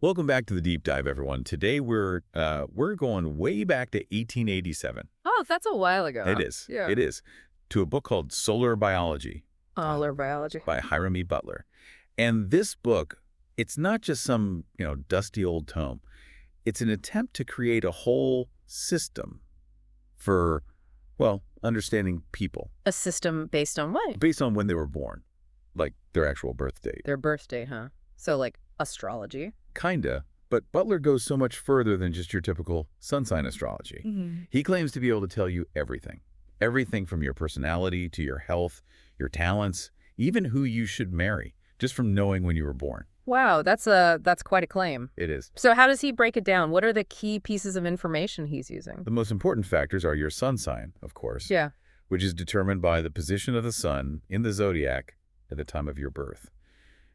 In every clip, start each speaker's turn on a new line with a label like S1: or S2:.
S1: Welcome back to the deep dive, everyone. Today we're going way back to 1887.
S2: Oh, that's a while ago.
S1: It is.
S2: Yeah.
S1: It is. To a book called Solar Biology
S2: Polar biology.
S1: by Hiram E. Butler. And this book, it's not just some, dusty old tome. It's an attempt to create a whole system for, well, understanding people
S2: A system based on what?
S1: based on when they were born, like their actual birth date.
S2: Their birth date, huh? So like astrology.
S1: Kinda, but Butler goes so much further than just your typical sun sign astrology. He claims to be able to tell you everything. Everything from your personality to your health, your talents, even who you should marry, just from knowing when you were born.
S2: Wow, that's quite a claim.
S1: It is.
S2: So how does he break it down? What are the key pieces of information he's using?
S1: The most important factors are your sun sign, of course,
S2: Yeah.
S1: which is determined by the position of the sun in the zodiac at the time of your birth,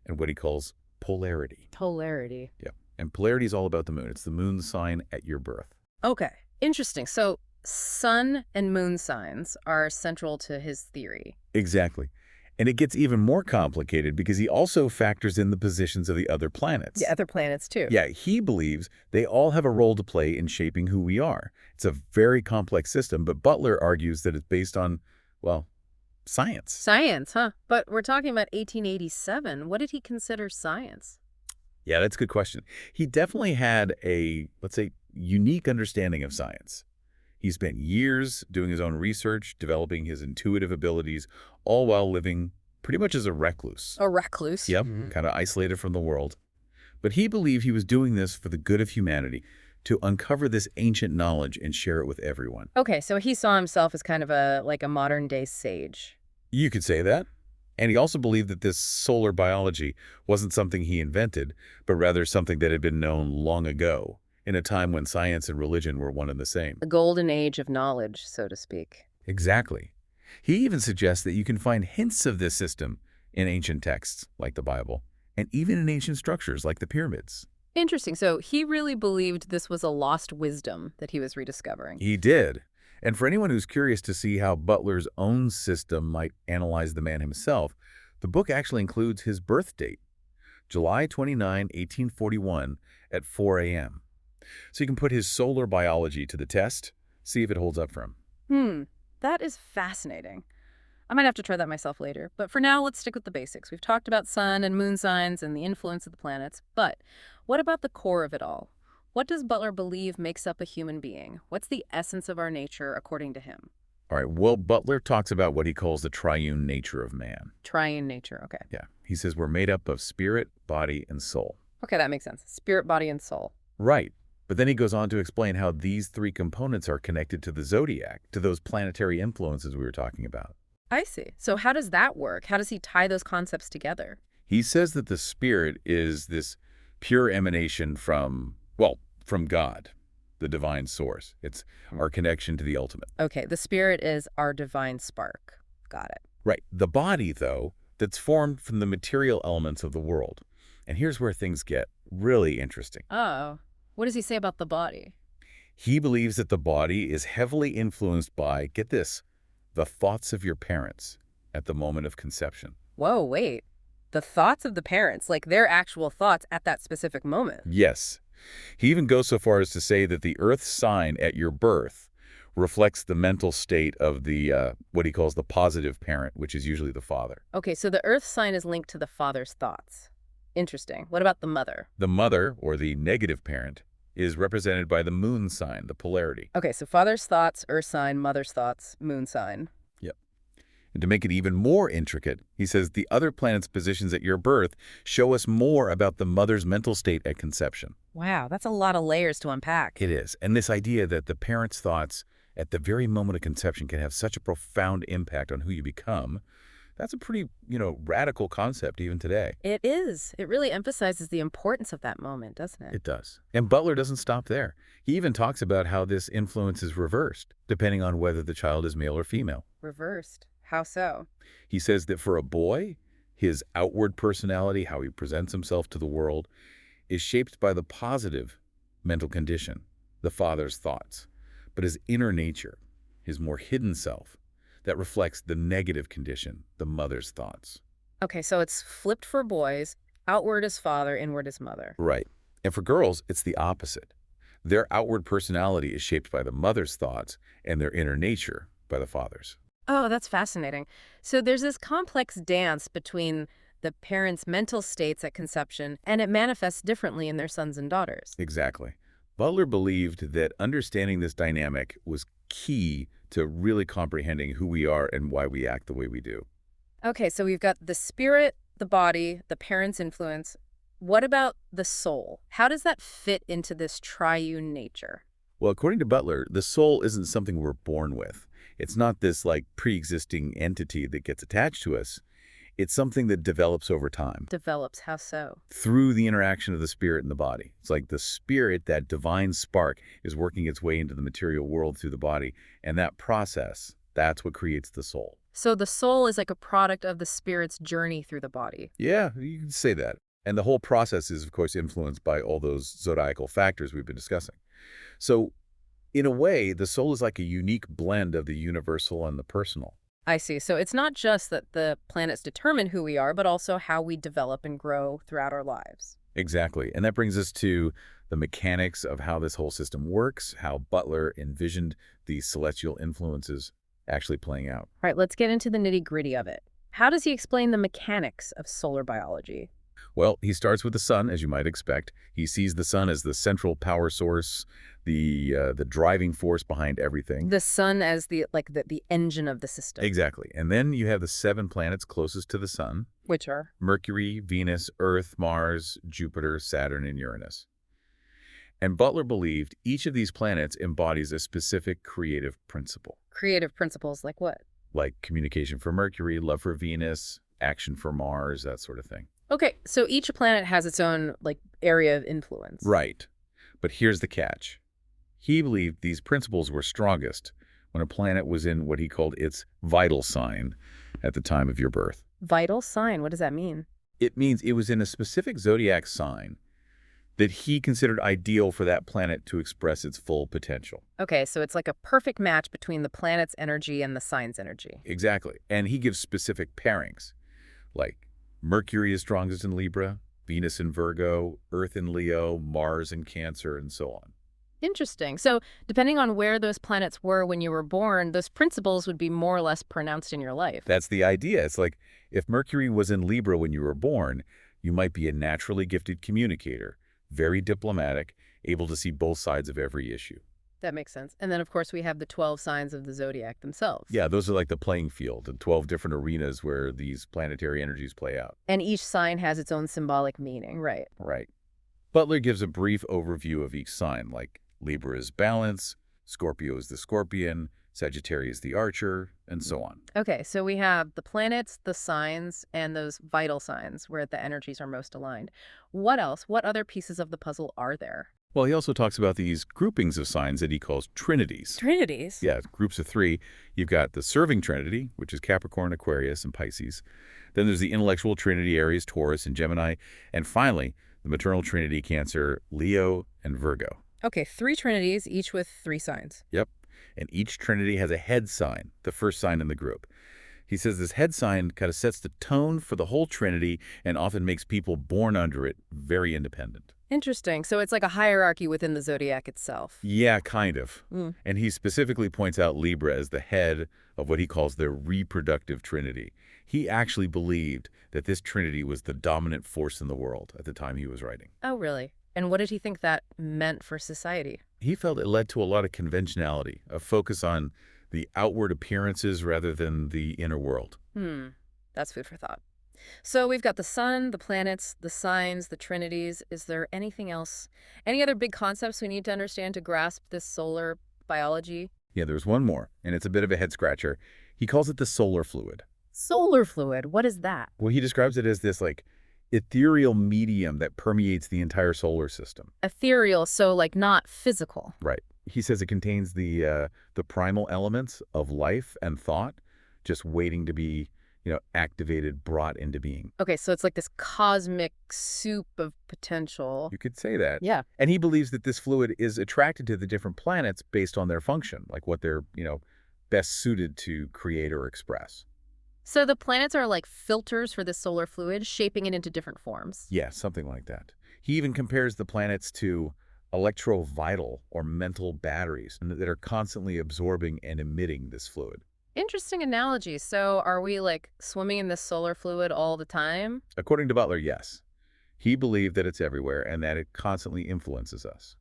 S1: and what he calls polarity.
S2: Polarity.
S1: Yeah. And polarity is all about the moon. It's the moon sign at your birth.
S2: Okay. Interesting. So sun and moon signs are central to his theory.
S1: Exactly. And it gets even more complicated because he also factors in the positions of the other planets.
S2: Yeah, other planets too.
S1: Yeah, he believes they all have a role to play in shaping who we are. It's a very complex system, but Butler argues that it's based on, well, science.
S2: Science, huh? But we're talking about 1887. What did he consider science?
S1: Yeah, that's a good question. He definitely had a, let's say, unique understanding of science. He spent years doing his own research, developing his intuitive abilities, all while living pretty much as a recluse.
S2: A recluse.
S1: Yep, kind of isolated from the world. But he believed he was doing this for the good of humanity, to uncover this ancient knowledge and share it with everyone.
S2: Okay, so he saw himself as kind of a modern day sage.
S1: You could say that. And he also believed that this solar biology wasn't something he invented, but rather something that had been known long ago, in a time when science and religion were one and the same.
S2: The golden age of knowledge, so to speak.
S1: Exactly. He even suggests that you can find hints of this system in ancient texts, like the Bible, and even in ancient structures, like the pyramids.
S2: Interesting. So he really believed this was a lost wisdom that he was rediscovering.
S1: He did. And for anyone who's curious to see how Butler's own system might analyze the man himself, the book actually includes his birth date, July 29, 1841, at 4 a.m. So you can put his solar biology to the test, see if it holds up for him.
S2: That is fascinating. I might have to try that myself later. But for now, let's stick with the basics. We've talked about sun and moon signs and the influence of the planets. But what about the core of it all? What does Butler believe makes up a human being? What's the essence of our nature according to him?
S1: All right, well, Butler talks about what he calls the triune nature of man.
S2: Triune nature, okay.
S1: Yeah, he says we're made up of spirit, body, and soul.
S2: Okay, that makes sense. Spirit, body, and soul.
S1: Right. But then he goes on to explain how these three components are connected to the zodiac, to those planetary influences we were talking about.
S2: I see. So how does that work? How does he tie those concepts together?
S1: He says that the spirit is this pure emanation from God, the divine source. It's our connection to the ultimate.
S2: Okay, the spirit is our divine spark. Got it.
S1: Right. The body, though, that's formed from the material elements of the world. And here's where things get really interesting.
S2: Oh, what does he say about the body?
S1: He believes that the body is heavily influenced by, get this, the thoughts of your parents at the moment of conception.
S2: Whoa, wait. The thoughts of the parents, like their actual thoughts at that specific moment.
S1: Yes. He even goes so far as to say that the earth sign at your birth reflects the mental state of the, what he calls the positive parent, which is usually the father.
S2: Okay, so the earth sign is linked to the father's thoughts. Interesting. What about the mother?
S1: The mother, or the negative parent, is represented by the moon sign, the polarity.
S2: Okay, so father's thoughts, earth sign, mother's thoughts, moon sign.
S1: Yep. And to make it even more intricate, he says the other planets' positions at your birth show us more about the mother's mental state at conception.
S2: Wow, that's a lot of layers to unpack.
S1: It is. And this idea that the parent's thoughts at the very moment of conception can have such a profound impact on who you become, that's a pretty, radical concept even today.
S2: It is. It really emphasizes the importance of that moment, doesn't it?
S1: It does. And Butler doesn't stop there. He even talks about how this influence is reversed, depending on whether the child is male or female.
S2: Reversed. How so?
S1: He says that for a boy, his outward personality, how he presents himself to the world, is shaped by the positive mental condition, the father's thoughts. But his inner nature, his more hidden self, that reflects the negative condition, the mother's thoughts.
S2: Okay, so it's flipped for boys. Outward is father, inward is mother.
S1: Right. And for girls, it's the opposite. Their outward personality is shaped by the mother's thoughts and their inner nature by the father's.
S2: Oh, that's fascinating. So there's this complex dance between the parents' mental states at conception, and it manifests differently in their sons and daughters.
S1: Exactly. Butler believed that understanding this dynamic was key to really comprehending who we are and why we act the way we do.
S2: Okay, so we've got the spirit, the body, the parents' influence. What about the soul? How does that fit into this triune nature?
S1: Well, according to Butler, the soul isn't something we're born with. It's not this like pre-existing entity that gets attached to us. It's something that develops over time
S2: Develops, how so?
S1: through the interaction of the spirit and the body. It's like the spirit, that divine spark, is working its way into the material world through the body. And that process, that's what creates the soul.
S2: So the soul is like a product of the spirit's journey through the body.
S1: Yeah, you can say that. And the whole process is, of course, influenced by all those zodiacal factors we've been discussing. So, in a way, the soul is like a unique blend of the universal and the personal.
S2: I see. So it's not just that the planets determine who we are, but also how we develop and grow throughout our lives.
S1: Exactly. And that brings us to the mechanics of how this whole system works, how Butler envisioned these celestial influences actually playing out.
S2: All right, let's get into the nitty-gritty of it. How does he explain the mechanics of solar biology?
S1: Well, he starts with the sun, as you might expect. He sees the sun as the central power source, the driving force behind everything.
S2: The sun as the engine of the system.
S1: Exactly. And then you have the 7 planets closest to the sun:
S2: Which are?
S1: Mercury, Venus, Earth, Mars, Jupiter, Saturn, and Uranus. And Butler believed each of these planets embodies a specific creative principle,
S2: Creative principles like what?
S1: like communication for Mercury, love for Venus, action for Mars, that sort of thing.
S2: Okay, so each planet has its own, area of influence.
S1: Right. But here's the catch. He believed these principles were strongest when a planet was in what he called its vital sign at the time of your birth.
S2: Vital sign, what does that mean?
S1: It means it was in a specific zodiac sign that he considered ideal for that planet to express its full potential.
S2: Okay, so it's like a perfect match between the planet's energy and the sign's energy.
S1: Exactly. And he gives specific pairings, like Mercury is strongest in Libra, Venus in Virgo, Earth in Leo, Mars in Cancer, and so on.
S2: Interesting. So depending on where those planets were when you were born, those principles would be more or less pronounced in your life.
S1: That's the idea. It's like if Mercury was in Libra when you were born, you might be a naturally gifted communicator, very diplomatic, able to see both sides of every issue.
S2: That makes sense. And then, of course, we have the 12 signs of the zodiac themselves.
S1: Yeah, those are like the playing field, the 12 different arenas where these planetary energies play out.
S2: And each sign has its own symbolic meaning, right?
S1: Right. Butler gives a brief overview of each sign, like Libra is balance, Scorpio is the scorpion, Sagittarius the archer, and so on.
S2: Okay, so we have the planets, the signs, and those vital signs where the energies are most aligned. What else? What other pieces of the puzzle are there?
S1: Well, he also talks about these groupings of signs that he calls trinities.
S2: Trinities?
S1: Yeah, groups of 3. You've got the serving trinity, which is Capricorn, Aquarius, and Pisces. Then there's the intellectual trinity, Aries, Taurus, and Gemini. And finally, the maternal trinity, Cancer, Leo, and Virgo.
S2: Okay, 3 trinities, each with 3 signs.
S1: Yep. And each trinity has a head sign, the first sign in the group. He says this head sign kind of sets the tone for the whole trinity and often makes people born under it very independent.
S2: Interesting. So it's like a hierarchy within the zodiac itself.
S1: Yeah, kind of.
S2: Mm.
S1: And he specifically points out Libra as the head of what he calls the reproductive trinity. He actually believed that this trinity was the dominant force in the world at the time he was writing.
S2: Oh, really? And what did he think that meant for society?
S1: He felt it led to a lot of conventionality, a focus on the outward appearances rather than the inner world.
S2: That's food for thought. So we've got the sun, the planets, the signs, the trinities. Is there anything else? Any other big concepts we need to understand to grasp this solar biology?
S1: Yeah, there's one more, and it's a bit of a head-scratcher. He calls it the solar fluid.
S2: Solar fluid, what is that?
S1: Well, he describes it as this, ethereal medium that permeates the entire solar system.
S2: Ethereal, so not physical.
S1: Right. He says it contains the primal elements of life and thought, just waiting to be, activated, brought into being.
S2: Okay, so it's like this cosmic soup of potential.
S1: You could say that.
S2: Yeah.
S1: And he believes that this fluid is attracted to the different planets based on their function, like what they're, best suited to create or express.
S2: So the planets are like filters for this solar fluid, shaping it into different forms.
S1: Yeah, something like that. He even compares the planets to electrovital or mental batteries that are constantly absorbing and emitting this fluid.
S2: Interesting analogy. So are we like swimming in this solar fluid all the time?
S1: According to Butler, yes. He believed that it's everywhere and that it constantly influences us.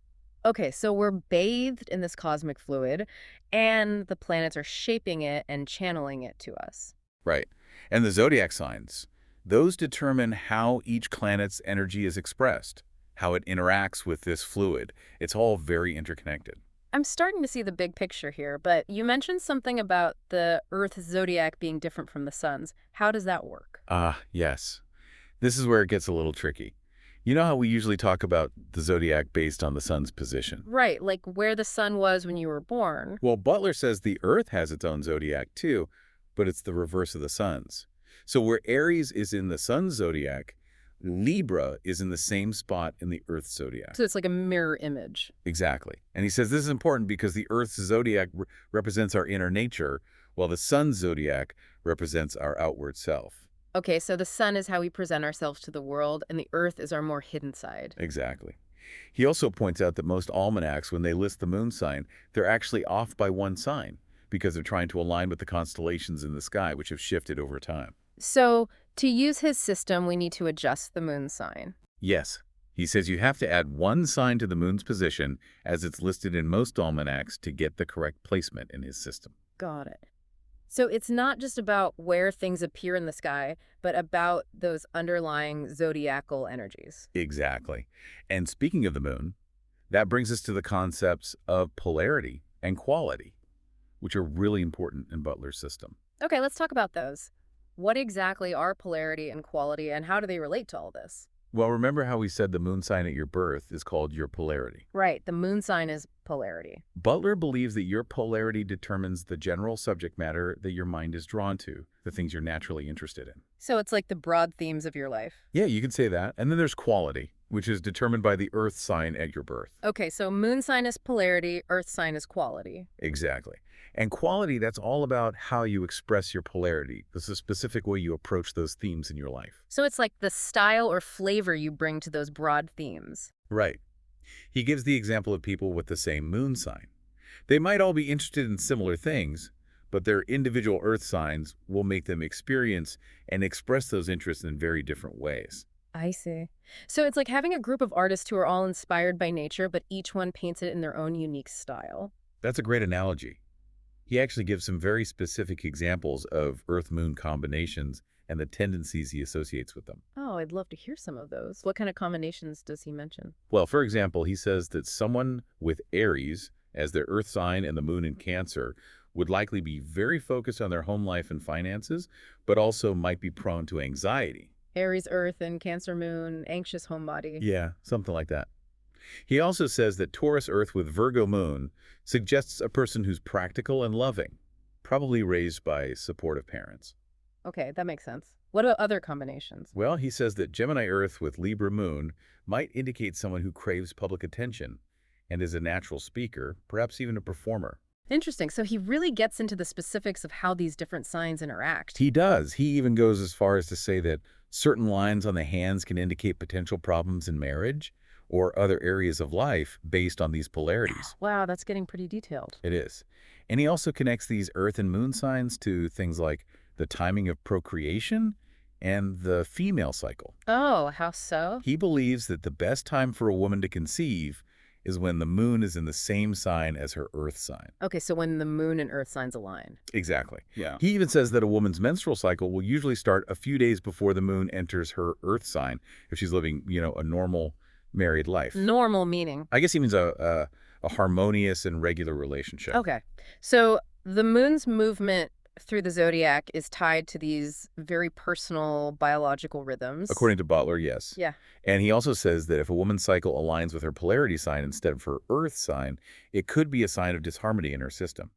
S2: Okay, so we're bathed in this cosmic fluid, and the planets are shaping it and channeling it to us.
S1: Right. And the zodiac signs, those determine how each planet's energy is expressed, how it interacts with this fluid. It's all very interconnected.
S2: I'm starting to see the big picture here, but you mentioned something about the Earth's zodiac being different from the sun's. How does that work?
S1: Ah, yes. This is where it gets a little tricky. You know how we usually talk about the zodiac based on the sun's position?
S2: Right, like where the sun was when you were born.
S1: Well, Butler says the Earth has its own zodiac too, but it's the reverse of the sun's. So where Aries is in the sun's zodiac, Libra is in the same spot in the Earth's zodiac.
S2: So it's like a mirror image.
S1: Exactly. And he says this is important because the Earth's zodiac represents our inner nature, while the sun's zodiac represents our outward self.
S2: Okay, so the sun is how we present ourselves to the world, and the Earth is our more hidden side.
S1: Exactly. He also points out that most almanacs, when they list the moon sign, they're actually off by one sign because they're trying to align with the constellations in the sky, which have shifted over time.
S2: So to use his system, we need to adjust the moon sign.
S1: Yes. He says you have to add one sign to the moon's position as it's listed in most almanacs to get the correct placement in his system.
S2: Got it. So it's not just about where things appear in the sky, but about those underlying zodiacal energies.
S1: Exactly. And speaking of the moon, that brings us to the concepts of polarity and quality, which are really important in Butler's system.
S2: Okay, let's talk about those. What exactly are polarity and quality, and how do they relate to all this?
S1: Well, remember how we said the moon sign at your birth is called your polarity.
S2: Right, the moon sign is polarity.
S1: Butler believes that your polarity determines the general subject matter that your mind is drawn to, the things you're naturally interested in.
S2: So it's like the broad themes of your life.
S1: Yeah, you could say that. And then there's quality, which is determined by the earth sign at your birth.
S2: Okay, so moon sign is polarity, earth sign is quality.
S1: Exactly. And quality, that's all about how you express your polarity. This is a specific way you approach those themes in your life.
S2: So it's like the style or flavor you bring to those broad themes.
S1: Right. He gives the example of people with the same moon sign. They might all be interested in similar things, but their individual earth signs will make them experience and express those interests in very different ways.
S2: I see. So it's like having a group of artists who are all inspired by nature, but each one paints it in their own unique style.
S1: That's a great analogy. He actually gives some very specific examples of Earth-Moon combinations and the tendencies he associates with them.
S2: Oh, I'd love to hear some of those. What kind of combinations does he mention?
S1: Well, for example, he says that someone with Aries as their Earth sign and the Moon in Cancer would likely be very focused on their home life and finances, but also might be prone to anxiety.
S2: Aries Earth and Cancer Moon, anxious homebody.
S1: Yeah, something like that. He also says that Taurus Earth with Virgo Moon suggests a person who's practical and loving, probably raised by supportive parents.
S2: Okay, that makes sense. What about other combinations?
S1: Well, he says that Gemini Earth with Libra Moon might indicate someone who craves public attention and is a natural speaker, perhaps even a performer.
S2: Interesting. So he really gets into the specifics of how these different signs interact.
S1: He does. He even goes as far as to say that certain lines on the hands can indicate potential problems in marriage or other areas of life based on these polarities.
S2: Wow, that's getting pretty detailed.
S1: It is. And he also connects these Earth and Moon signs to things like the timing of procreation and the female cycle.
S2: Oh, how so?
S1: He believes that the best time for a woman to conceive is when the moon is in the same sign as her earth sign.
S2: Okay, so when the moon and earth signs align.
S1: Exactly. Yeah. He even says that a woman's menstrual cycle will usually start a few days before the moon enters her earth sign if she's living, a normal married life.
S2: Normal meaning.
S1: I guess he means a harmonious and regular relationship.
S2: Okay, so the moon's movement through the zodiac is tied to these very personal biological rhythms.
S1: According to Butler, yes.
S2: Yeah.
S1: And he also says that if a woman's cycle aligns with her polarity sign instead of her earth sign, it could be a sign of disharmony in her system.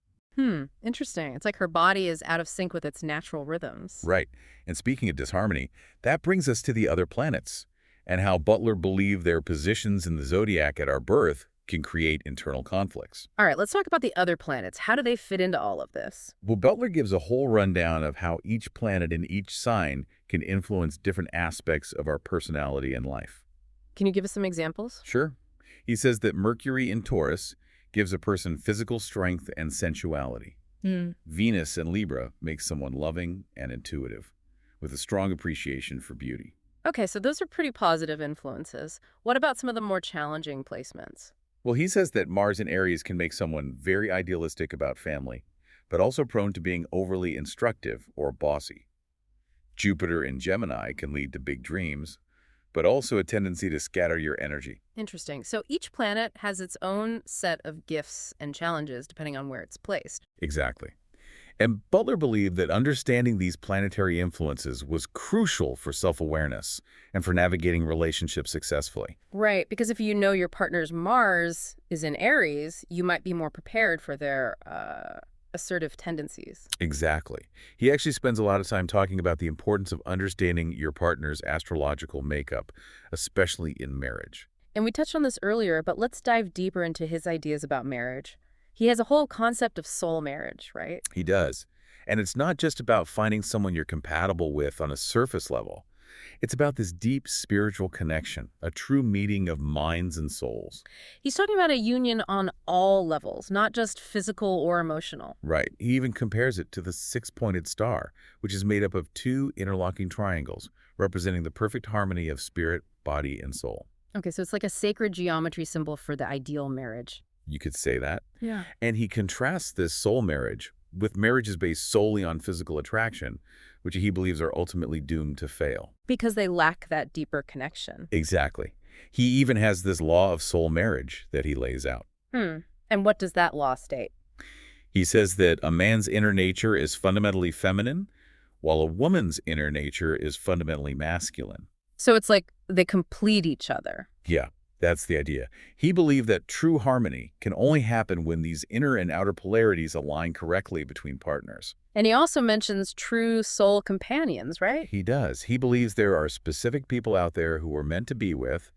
S2: Interesting. It's like her body is out of sync with its natural rhythms.
S1: Right. And speaking of disharmony, that brings us to the other planets and how Butler believed their positions in the zodiac at our birth can create internal conflicts.
S2: All right, let's talk about the other planets. How do they fit into all of this?
S1: Well, Butler gives a whole rundown of how each planet in each sign can influence different aspects of our personality and life.
S2: Can you give us some examples?
S1: Sure. He says that Mercury in Taurus gives a person physical strength and sensuality.
S2: Hmm.
S1: Venus in Libra makes someone loving and intuitive, with a strong appreciation for beauty.
S2: Okay, so those are pretty positive influences. What about some of the more challenging placements?
S1: Well, he says that Mars in Aries can make someone very idealistic about family, but also prone to being overly instructive or bossy. Jupiter in Gemini can lead to big dreams, but also a tendency to scatter your energy.
S2: Interesting. So each planet has its own set of gifts and challenges depending on where it's placed.
S1: Exactly. And Butler believed that understanding these planetary influences was crucial for self-awareness and for navigating relationships successfully.
S2: Right, because if you know your partner's Mars is in Aries, you might be more prepared for their assertive tendencies.
S1: Exactly. He actually spends a lot of time talking about the importance of understanding your partner's astrological makeup, especially in marriage.
S2: And we touched on this earlier, but let's dive deeper into his ideas about marriage. He has a whole concept of soul marriage, right?
S1: He does. And it's not just about finding someone you're compatible with on a surface level. It's about this deep spiritual connection, a true meeting of minds and souls.
S2: He's talking about a union on all levels, not just physical or emotional.
S1: Right. He even compares it to the six-pointed star, which is made up of two interlocking triangles, representing the perfect harmony of spirit, body, and soul.
S2: Okay, so it's like a sacred geometry symbol for the ideal marriage.
S1: You could say that.
S2: Yeah.
S1: And he contrasts this soul marriage with marriages based solely on physical attraction, which he believes are ultimately doomed to fail.
S2: Because they lack that deeper connection.
S1: Exactly. He even has this law of soul marriage that he lays out.
S2: And what does that law state?
S1: He says that a man's inner nature is fundamentally feminine, while a woman's inner nature is fundamentally masculine.
S2: So it's like they complete each other.
S1: Yeah, that's the idea. He believed that true harmony can only happen when these inner and outer polarities align correctly between partners.
S2: And he also mentions true soul companions, right?
S1: He does. He believes there are specific people out there who we're meant to be with,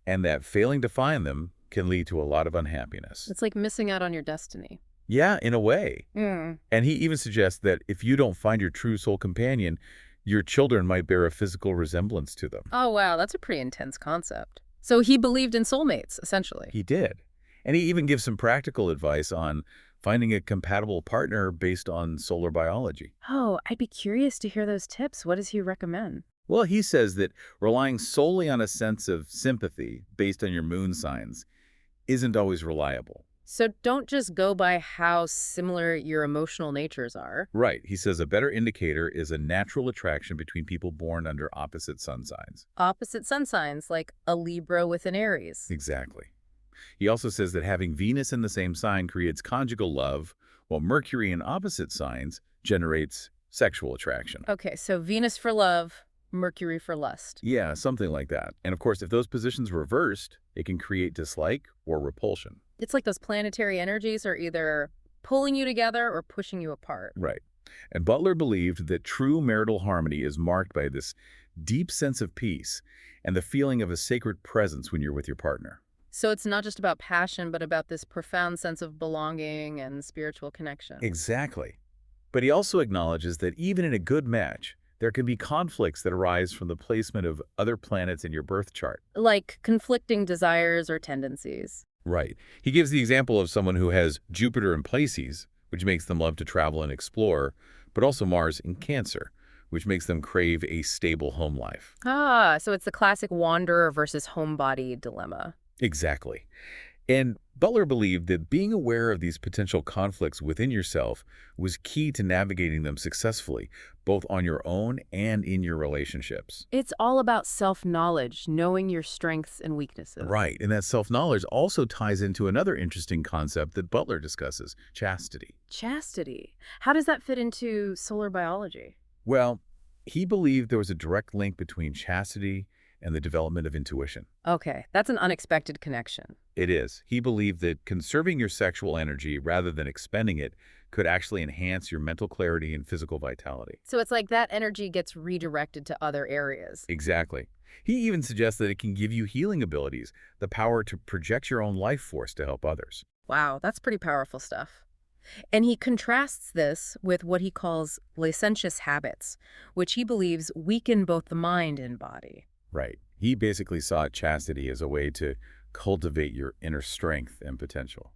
S1: and that failing to find them can lead to a lot of unhappiness.
S2: It's like missing out on your destiny.
S1: Yeah, in a way.
S2: Mm.
S1: And he even suggests that if you don't find your true soul companion, your children might bear a physical resemblance to them.
S2: Oh, wow, that's a pretty intense concept. So he believed in soulmates, essentially.
S1: He did. And he even gives some practical advice on finding a compatible partner based on solar biology.
S2: Oh, I'd be curious to hear those tips. What does he recommend?
S1: Well, he says that relying solely on a sense of sympathy based on your moon signs isn't always reliable.
S2: So don't just go by how similar your emotional natures are.
S1: Right. He says a better indicator is a natural attraction between people born under opposite sun signs.
S2: Opposite sun signs, like a Libra with an Aries.
S1: Exactly. He also says that having Venus in the same sign creates conjugal love, while Mercury in opposite signs generates sexual attraction.
S2: Okay, so Venus for love, Mercury for lust.
S1: Yeah, something like that. And of course, if those positions reversed, it can create dislike or repulsion.
S2: It's like those planetary energies are either pulling you together or pushing you apart.
S1: Right. And Butler believed that true marital harmony is marked by this deep sense of peace and the feeling of a sacred presence when you're with your partner.
S2: So it's not just about passion, but about this profound sense of belonging and spiritual connection.
S1: Exactly. But he also acknowledges that even in a good match, there can be conflicts that arise from the placement of other planets in your birth chart.
S2: Like conflicting desires or tendencies.
S1: Right. He gives the example of someone who has Jupiter in Pisces, which makes them love to travel and explore, but also Mars in Cancer, which makes them crave a stable home life.
S2: Ah, so it's the classic wanderer versus homebody dilemma.
S1: Exactly. And Butler believed that being aware of these potential conflicts within yourself was key to navigating them successfully, both on your own and in your relationships.
S2: It's all about self-knowledge, knowing your strengths and weaknesses.
S1: Right, and that self-knowledge also ties into another interesting concept that Butler discusses, chastity.
S2: Chastity. How does that fit into solar biology?
S1: Well, he believed there was a direct link between chastity and the development of intuition.
S2: Okay, that's an unexpected connection.
S1: It is. He believed that conserving your sexual energy rather than expending it could actually enhance your mental clarity and physical vitality.
S2: So it's like that energy gets redirected to other areas.
S1: Exactly. He even suggests that it can give you healing abilities, the power to project your own life force to help others.
S2: Wow, that's pretty powerful stuff. And he contrasts this with what he calls licentious habits, which he believes weaken both the mind and body.
S1: Right. He basically saw chastity as a way to cultivate your inner strength and potential.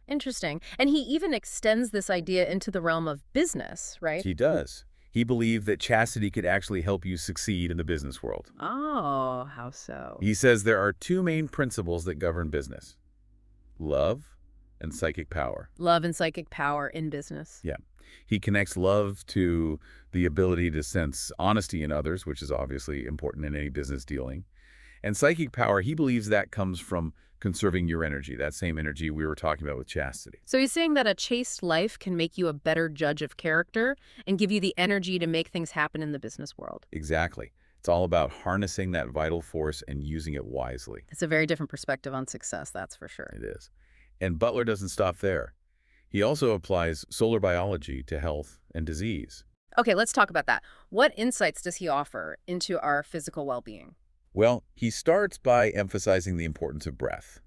S2: Interesting. And he even extends this idea into the realm of business, right?
S1: He does. He believed that chastity could actually help you succeed in the business world.
S2: Oh, how so?
S1: He says there are two main principles that govern business: love and psychic power.
S2: Love and psychic power in business.
S1: Yeah. He connects love to the ability to sense honesty in others, which is obviously important in any business dealing. And psychic power, he believes that comes from conserving your energy, that same energy we were talking about with chastity.
S2: So he's saying that a chaste life can make you a better judge of character and give you the energy to make things happen in the business world.
S1: Exactly. It's all about harnessing that vital force and using it wisely.
S2: It's a very different perspective on success, that's for sure.
S1: It is. And Butler doesn't stop there. He also applies solar biology to health and disease.
S2: Okay, let's talk about that. What insights does he offer into our physical well-being?
S1: Well, he starts by emphasizing the importance of breath.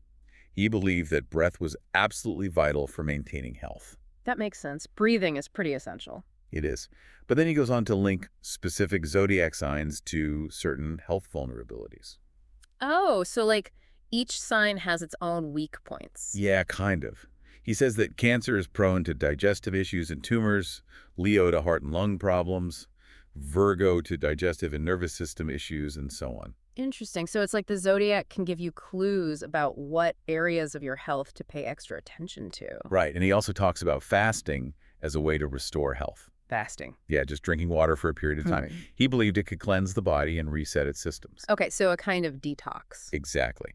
S1: He believed that breath was absolutely vital for maintaining health.
S2: That makes sense. Breathing is pretty essential.
S1: It is. But then he goes on to link specific zodiac signs to certain health vulnerabilities.
S2: Oh, so like each sign has its own weak points.
S1: Yeah, kind of. He says that Cancer is prone to digestive issues and tumors, Leo to heart and lung problems, Virgo to digestive and nervous system issues, and so on.
S2: Interesting. So it's like the zodiac can give you clues about what areas of your health to pay extra attention to.
S1: Right, and he also talks about fasting as a way to restore health.
S2: Fasting.
S1: Yeah, just drinking water for a period of time.
S2: Right.
S1: He believed it could cleanse the body and reset its systems.
S2: Okay, so a kind of detox.
S1: Exactly.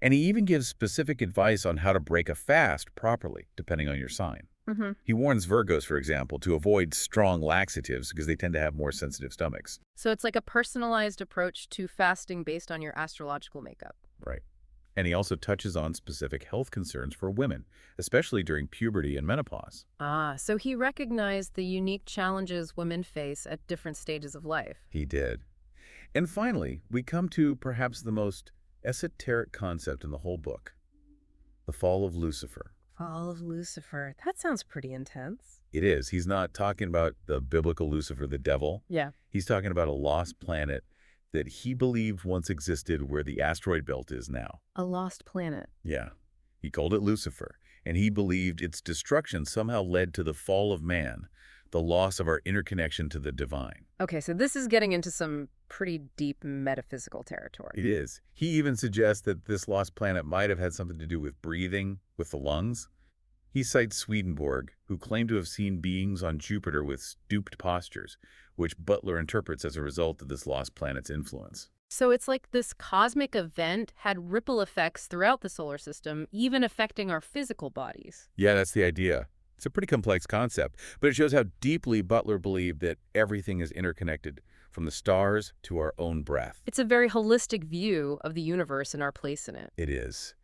S1: And he even gives specific advice on how to break a fast properly, depending on your sign.
S2: Mm-hmm.
S1: He warns Virgos, for example, to avoid strong laxatives because they tend to have more sensitive stomachs.
S2: So it's like a personalized approach to fasting based on your astrological makeup.
S1: Right. And he also touches on specific health concerns for women, especially during puberty and menopause.
S2: Ah, so he recognized the unique challenges women face at different stages of life.
S1: He did. And finally, we come to perhaps the most esoteric concept in the whole book: the fall of Lucifer.
S2: Fall of Lucifer. That sounds pretty intense.
S1: It is. He's not talking about the biblical Lucifer, the devil.
S2: Yeah.
S1: He's talking about a lost planet that he believed once existed where the asteroid belt is now.
S2: A lost planet.
S1: Yeah. He called it Lucifer, and he believed its destruction somehow led to the fall of man, the loss of our interconnection to the divine.
S2: Okay, so this is getting into some pretty deep metaphysical territory.
S1: It is. He even suggests that this lost planet might have had something to do with breathing, with the lungs. He cites Swedenborg, who claimed to have seen beings on Jupiter with stooped postures, which Butler interprets as a result of this lost planet's influence.
S2: So it's like this cosmic event had ripple effects throughout the solar system, even affecting our physical bodies.
S1: Yeah, that's the idea. It's a pretty complex concept, but it shows how deeply Butler believed that everything is interconnected, from the stars to our own breath.
S2: It's a very holistic view of the universe and our place in it.
S1: It is.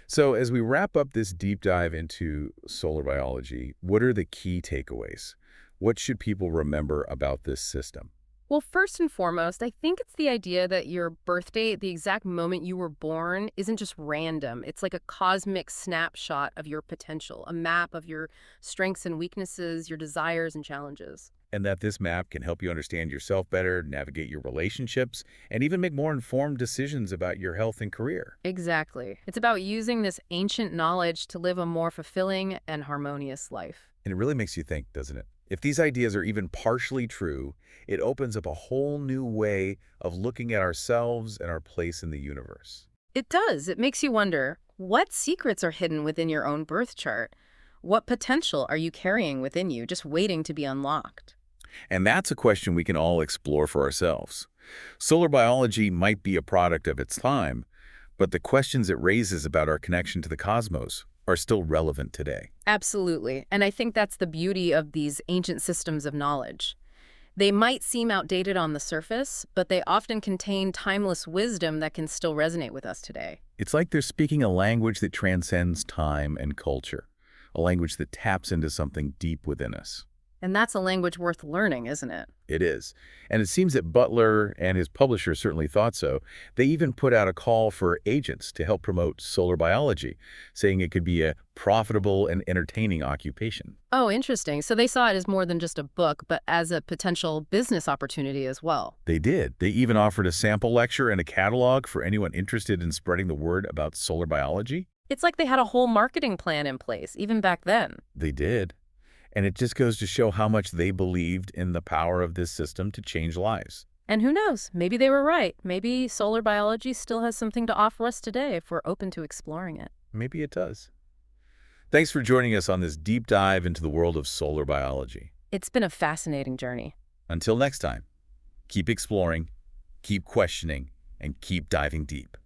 S1: So as we wrap up this deep dive into solar biology, what are the key takeaways? What should people remember about this system?
S2: Well, first and foremost, I think it's the idea that your birth date, the exact moment you were born, isn't just random. It's like a cosmic snapshot of your potential, a map of your strengths and weaknesses, your desires and challenges.
S1: And that this map can help you understand yourself better, navigate your relationships, and even make more informed decisions about your health and career.
S2: Exactly. It's about using this ancient knowledge to live a more fulfilling and harmonious life.
S1: And it really makes you think, doesn't it? If these ideas are even partially true, it opens up a whole new way of looking at ourselves and our place in the universe.
S2: It does. It makes you wonder, what secrets are hidden within your own birth chart? What potential are you carrying within you, just waiting to be unlocked?
S1: And that's a question we can all explore for ourselves. Solar biology might be a product of its time, but the questions it raises about our connection to the cosmos are still relevant today.
S2: Absolutely. And I think that's the beauty of these ancient systems of knowledge. They might seem outdated on the surface, but they often contain timeless wisdom that can still resonate with us today.
S1: It's like they're speaking a language that transcends time and culture, a language that taps into something deep within us.
S2: And that's a language worth learning, isn't it?
S1: It is. And it seems that Butler and his publisher certainly thought so. They even put out a call for agents to help promote solar biology, saying it could be a profitable and entertaining occupation.
S2: Oh, interesting. So they saw it as more than just a book, but as a potential business opportunity as well.
S1: They did. They even offered a sample lecture and a catalog for anyone interested in spreading the word about solar biology.
S2: It's like they had a whole marketing plan in place, even back then.
S1: They did. And it just goes to show how much they believed in the power of this system to change lives.
S2: And who knows? Maybe they were right. Maybe solar biology still has something to offer us today if we're open to exploring it.
S1: Maybe it does. Thanks for joining us on this deep dive into the world of solar biology.
S2: It's been a fascinating journey.
S1: Until next time, keep exploring, keep questioning, and keep diving deep.